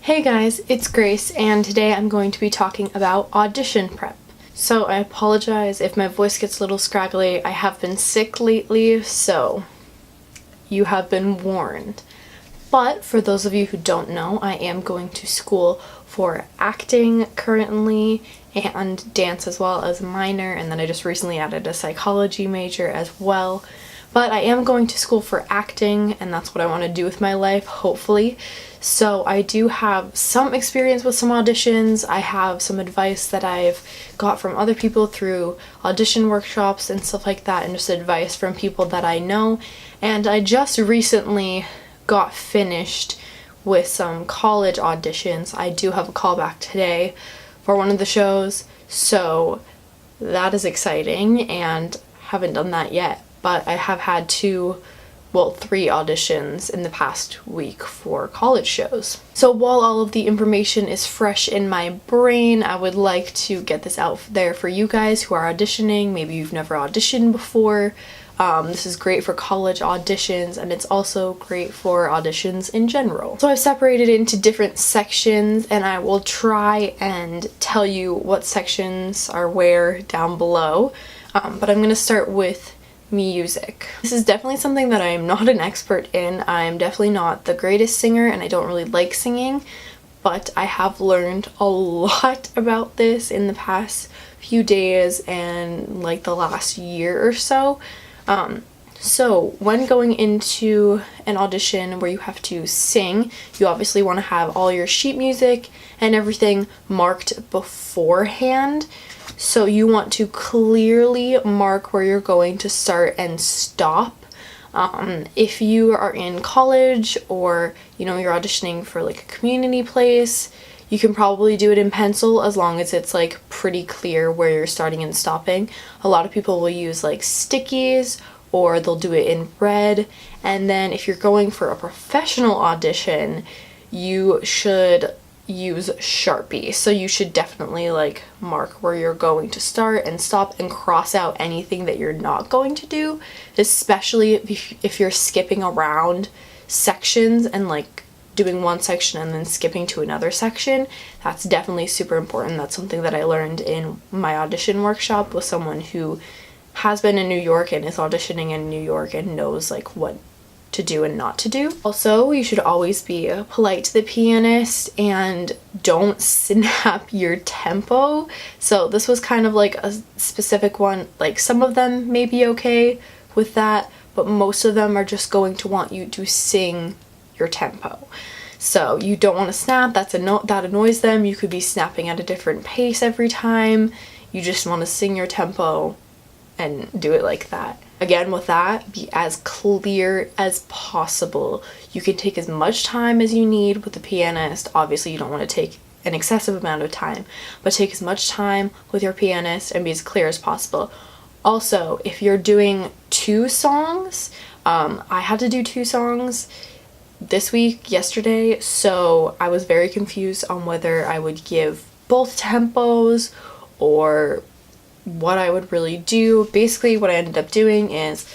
Hey guys, it's Grace, and today I'm going to be talking about audition prep. So I apologize if my voice gets a little scraggly. I have been sick lately, so you have been warned. But for those of you who don't know, I am going to school for acting currently and dance as well as a minor, and then I just recently added a psychology major as well. But I am going to school for acting, and that's what I want to do with my life, hopefully. So I do have some experience with some auditions. I have some advice that I've got from other people through audition workshops and stuff like that, and just advice from people that I know. And I just recently got finished with some college auditions. I do have a callback today for one of the shows, so that is exciting, and haven't done that yet. But I have had three auditions in the past week for college shows. So while all of the information is fresh in my brain, I would like to get this out there for you guys who are auditioning. Maybe you've never auditioned before. This is great for college auditions, and it's also great for auditions in general. So I've separated into different sections, and I will try and tell you what sections are where down below. But I'm going to start with music. This is definitely something that I am not an expert in. I'm definitely not the greatest singer, and I don't really like singing, but I have learned a lot about this in the past few days and like the last year or so. So when going into an audition where you have to sing, you obviously want to have all your sheet music and everything marked beforehand. So you want to clearly mark where you're going to start and stop. If you are in college or, you're auditioning for like a community place, you can probably do it in pencil as long as it's like pretty clear where you're starting and stopping. A lot of people will use like stickies, or they'll do it in red. And then if you're going for a professional audition, you should use Sharpie. So you should definitely like mark where you're going to start and stop, and cross out anything that you're not going to do, especially if you're skipping around sections and like doing one section and then skipping to another section. That's definitely super important. That's something that I learned in my audition workshop with someone who has been in New York and is auditioning in New York and knows like what to do and not to do. Also, you should always be polite to the pianist and don't snap your tempo. So this was kind of like a specific one. Like some of them may be okay with that, but most of them are just going to want you to sing your tempo. So you don't want to snap. That annoys them. You could be snapping at a different pace every time. You just want to sing your tempo and do it like that. Again, with that, be as clear as possible. You can take as much time as you need with the pianist. Obviously, you don't want to take an excessive amount of time, but take as much time with your pianist and be as clear as possible. Also, if you're doing two songs, I had to do two songs yesterday, so I was very confused on whether I would give both tempos or what I would really do. Basically, what I ended up doing is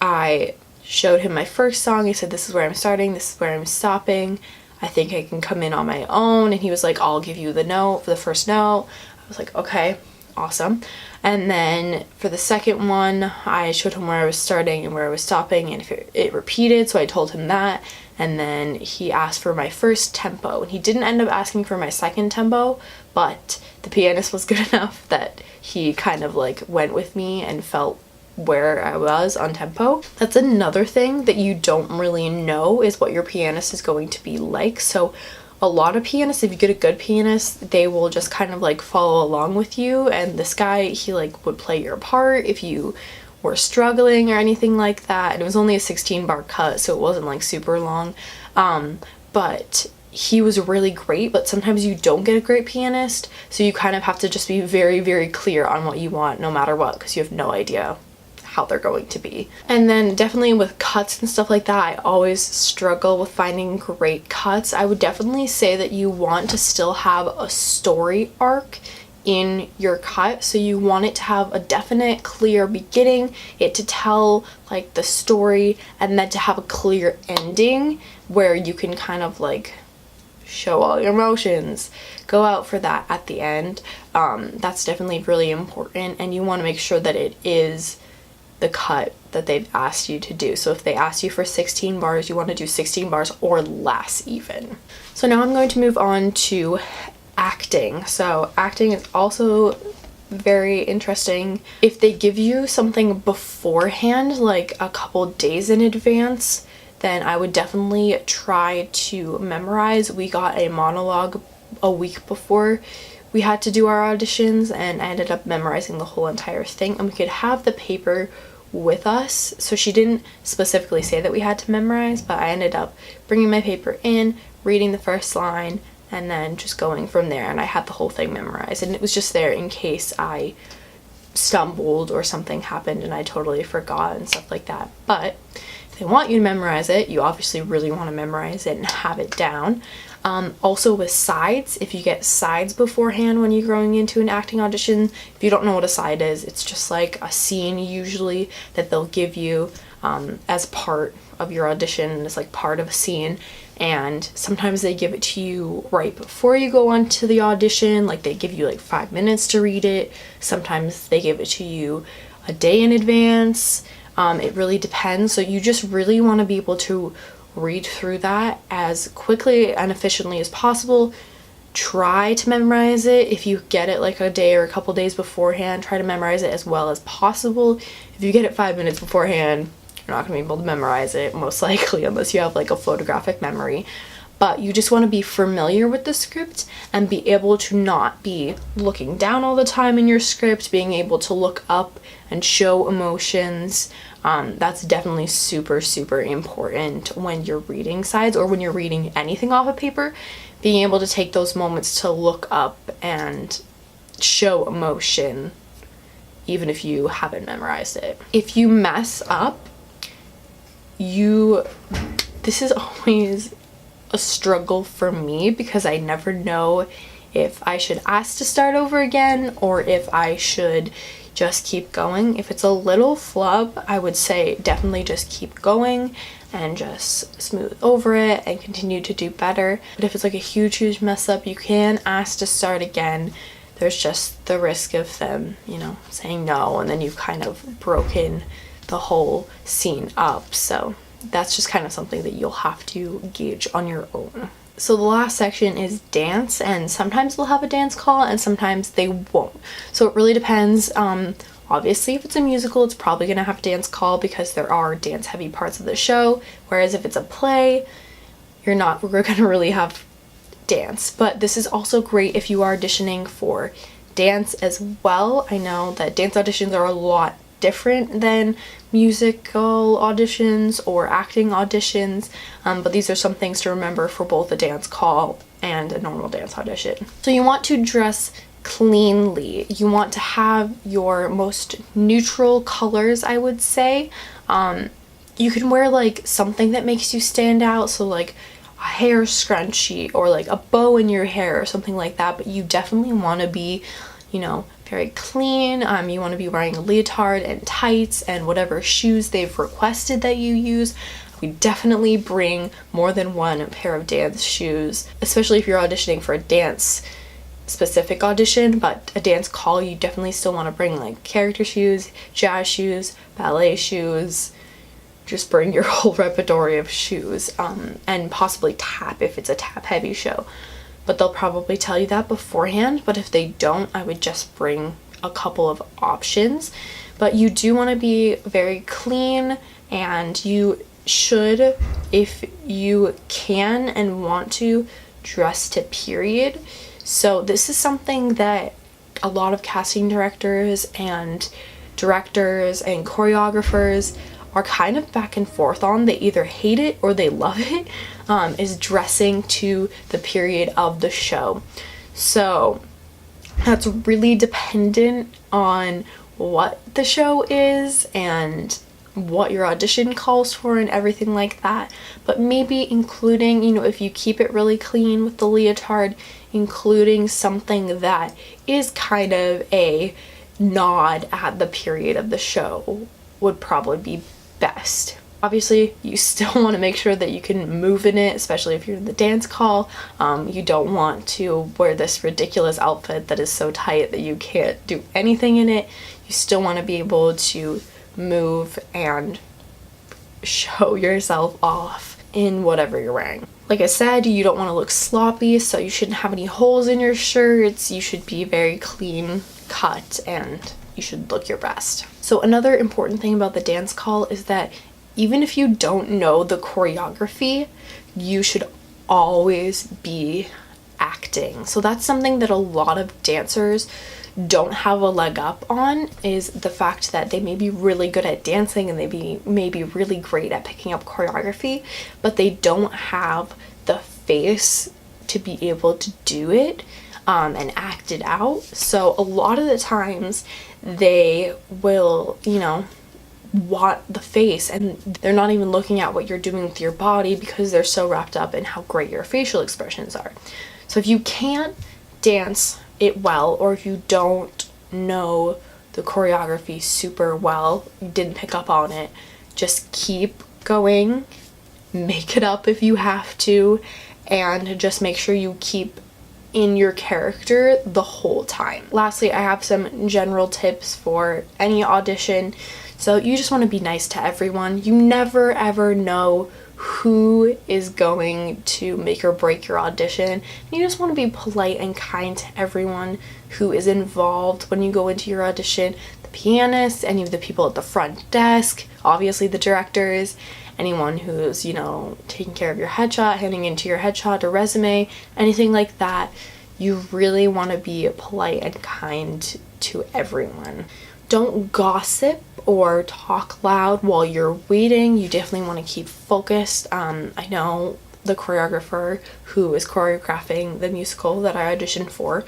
I showed him my first song. He said, this is where I'm starting, this is where I'm stopping. I think I can come in on my own. And he was like, I'll give you the note for the first note. I was like, okay, awesome. And then for the second one, I showed him where I was starting and where I was stopping, and if it repeated, so I told him that. And then he asked for my first tempo, and he didn't end up asking for my second tempo, but the pianist was good enough that he kind of like went with me and felt where I was on tempo. That's another thing that you don't really know, is what your pianist is going to be like. So a lot of pianists, if you get a good pianist, they will just kind of like follow along with you, and this guy, he like would play your part if you were struggling or anything like that. And it was only a 16-bar cut, so it wasn't like super long, but he was really great. But sometimes you don't get a great pianist, so you kind of have to just be very, very clear on what you want no matter what, because you have no idea how they're going to be. And then definitely with cuts and stuff like that, I always struggle with finding great cuts. I would definitely say that you want to still have a story arc in your cut, so you want it to have a definite clear beginning, it to tell like the story, and then to have a clear ending where you can kind of like show all your emotions. Go out for that at the end. That's definitely really important, and you want to make sure that it is the cut that they've asked you to do. So if they ask you for 16 bars, you want to do 16 bars or less even. So now I'm going to move on to acting. So acting is also very interesting. If they give you something beforehand, like a couple days in advance, then I would definitely try to memorize. We got a monologue a week before we had to do our auditions, and I ended up memorizing the whole entire thing, and we could have the paper with us. So she didn't specifically say that we had to memorize, but I ended up bringing my paper in, reading the first line, and then just going from there, and I had the whole thing memorized, and it was just there in case I stumbled or something happened and I totally forgot and stuff like that. But if they want you to memorize it, you obviously really want to memorize it and have it down. Also with sides, if you get sides beforehand when you're going into an acting audition, if you don't know what a side is, it's just like a scene usually that they'll give you as part of your audition. It's like part of a scene, and sometimes they give it to you right before you go on to the audition, like they give you like 5 minutes to read it. Sometimes they give it to you a day in advance. It really depends. So you just really want to be able to read through that as quickly and efficiently as possible. Try to memorize it. If you get it like a day or a couple days beforehand, try to memorize it as well as possible. If you get it 5 minutes beforehand, you're not going to be able to memorize it most likely unless you have like a photographic memory. But you just want to be familiar with the script and be able to not be looking down all the time in your script, being able to look up and show emotions. That's definitely super, super important when you're reading sides or when you're reading anything off of paper. Being able to take those moments to look up and show emotion, even if you haven't memorized it. If you mess up, this is always a struggle for me because I never know if I should ask to start over again or if I should just keep going. If it's a little flub, I would say definitely just keep going and just smooth over it and continue to do better. But if it's like a huge mess up, you can ask to start again. There's just the risk of them, saying no, and then you've kind of broken the whole scene up. So that's just kind of something that you'll have to gauge on your own. So the last section is dance, and sometimes they'll have a dance call and sometimes they won't. So it really depends. Obviously, if it's a musical, it's probably going to have a dance call because there are dance heavy parts of the show. Whereas if it's a play, we're going to really have dance. But this is also great if you are auditioning for dance as well. I know that dance auditions are a lot different than musical auditions or acting auditions, but these are some things to remember for both a dance call and a normal dance audition. So you want to dress cleanly. You want to have your most neutral colors, I would say. You can wear like something that makes you stand out, so like a hair scrunchie or like a bow in your hair or something like that, but you definitely want to be, very clean. You want to be wearing a leotard and tights and whatever shoes they've requested that you use. We definitely bring more than one pair of dance shoes, especially if you're auditioning for a dance specific audition, but a dance call, you definitely still want to bring like character shoes, jazz shoes, ballet shoes. Just bring your whole repertoire of shoes, and possibly tap if it's a tap heavy show. But they'll probably tell you that beforehand, but if they don't, I would just bring a couple of options. But you do want to be very clean, and you should, if you can and want to, dress to period. So this is something that a lot of casting directors and directors and choreographers are kind of back and forth on. They either hate it or they love it, is dressing to the period of the show. So that's really dependent on what the show is and what your audition calls for and everything like that. But maybe including, if you keep it really clean with the leotard, including something that is kind of a nod at the period of the show would probably be best. Obviously, you still want to make sure that you can move in it, especially if you're in the dance call. You don't want to wear this ridiculous outfit that is so tight that you can't do anything in it. You still want to be able to move and show yourself off in whatever you're wearing. Like I said, you don't want to look sloppy, so you shouldn't have any holes in your shirts. You should be very clean cut and you should look your best. So another important thing about the dance call is that even if you don't know the choreography, you should always be acting. So that's something that a lot of dancers don't have a leg up on, is the fact that they may be really good at dancing and they may be really great at picking up choreography, but they don't have the face to be able to do it and act it out. So a lot of the times they will, want the face, and they're not even looking at what you're doing with your body because they're so wrapped up in how great your facial expressions are. So if you can't dance it well, or if you don't know the choreography super well, you didn't pick up on it, just keep going, make it up if you have to, and just make sure you keep in your character the whole time. Lastly, I have some general tips for any audition. So you just want to be nice to everyone. You never ever know who is going to make or break your audition. You just want to be polite and kind to everyone who is involved when you go into your audition. The pianist, any of the people at the front desk, obviously the directors, anyone who's, taking care of your headshot, handing into your headshot or resume, anything like that. You really want to be polite and kind to everyone. Don't gossip or talk loud while you're waiting. You definitely want to keep focused. I know the choreographer who is choreographing the musical that I auditioned for,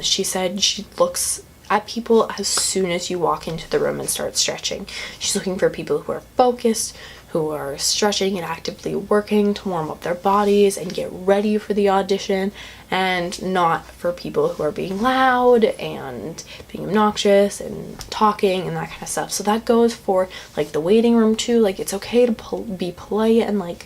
she said she looks at people as soon as you walk into the room and start stretching. She's looking for people who are focused, who are stretching and actively working to warm up their bodies and get ready for the audition, and not for people who are being loud and being obnoxious and talking and that kind of stuff. So that goes for the waiting room too. It's okay to be polite and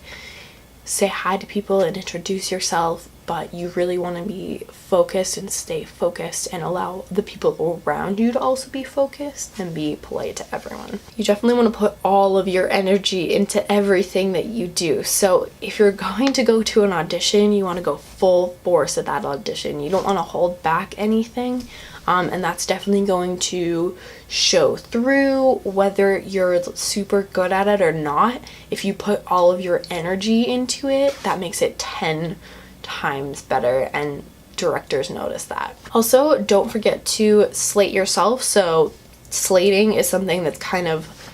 say hi to people and introduce yourself, but you really want to be focused and stay focused and allow the people around you to also be focused and be polite to everyone. You definitely want to put all of your energy into everything that you do. So if you're going to go to an audition, you want to go full force at that audition. You don't want to hold back anything. And that's definitely going to show through whether you're super good at it or not. If you put all of your energy into it, that makes it 10 times better, and directors notice that. Also, don't forget to slate yourself. So slating is something that's kind of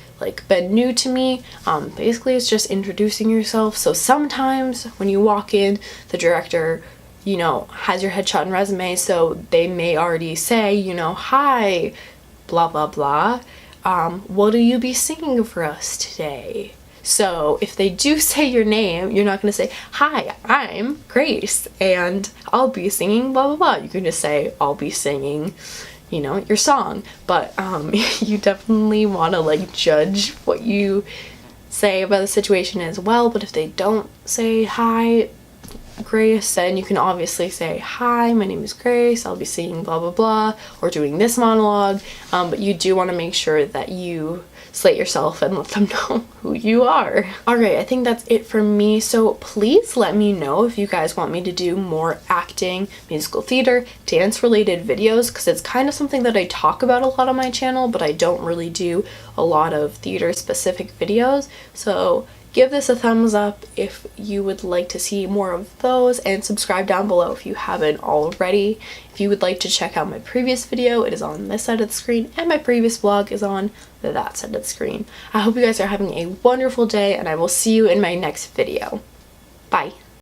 been new to me. Basically it's just introducing yourself. So sometimes when you walk in, the director has your headshot and resume, so they may already say, hi, blah blah blah, what will you be singing for us today? So if they do say your name, you're not going to say, hi, I'm Grace and I'll be singing blah blah blah. You can just say, I'll be singing, your song. But you definitely want to judge what you say about the situation as well. But if they don't say hi, Grace, then you can obviously say, hi, my name is Grace, I'll be singing blah blah blah, or doing this monologue, but you do want to make sure that you slate yourself and let them know who you are. Alright, I think that's it from me, so please let me know if you guys want me to do more acting, musical theater, dance related videos, because it's kind of something that I talk about a lot on my channel, but I don't really do a lot of theater specific videos. So give this a thumbs up if you would like to see more of those, and subscribe down below if you haven't already. If you would like to check out my previous video, it is on this side of the screen, and my previous vlog is on that side of the screen. I hope you guys are having a wonderful day, and I will see you in my next video. Bye!